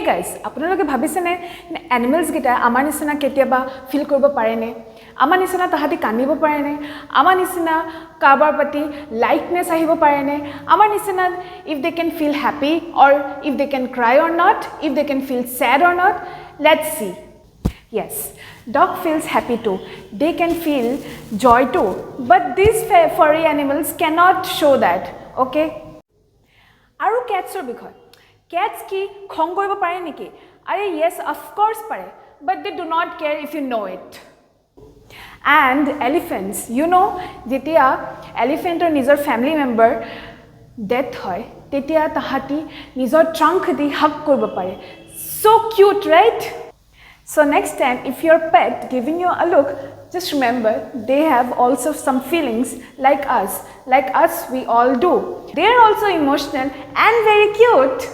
guys, আপোনালোকে ভাবিছেনে animals গিটা আমাৰ নিচিনা কেতিয়াবা ফিল কৰিব পাৰেনে আমাৰ নিচিনা তাহাঁতি কান্দিব পাৰেনে আমাৰ নিচিনা কাৰোবাৰ প্ৰতি লাইকনেছ আহিব পাৰেনে আমাৰ নিচিনা if they can feel happy or if they can cry or not if they can feel sad or not let's see yes dog feels happy too they can feel joy too but these furry animals cannot show that okay আৰু cats-ৰ বিষয় cats কি খং কৰিব পাৰে নেকি আৰে yes of course পাৰে but they do not care if you know it and elephants you know যেতিয়া elephant-ৰ নিজৰ family member death হয় তেতিয়া তাহাঁতি নিজৰ trunk দি hug কৰিব পাৰে so cute right so next time if your pet giving you a look just remember they have also some feelings like us we all do they are also emotional and very cute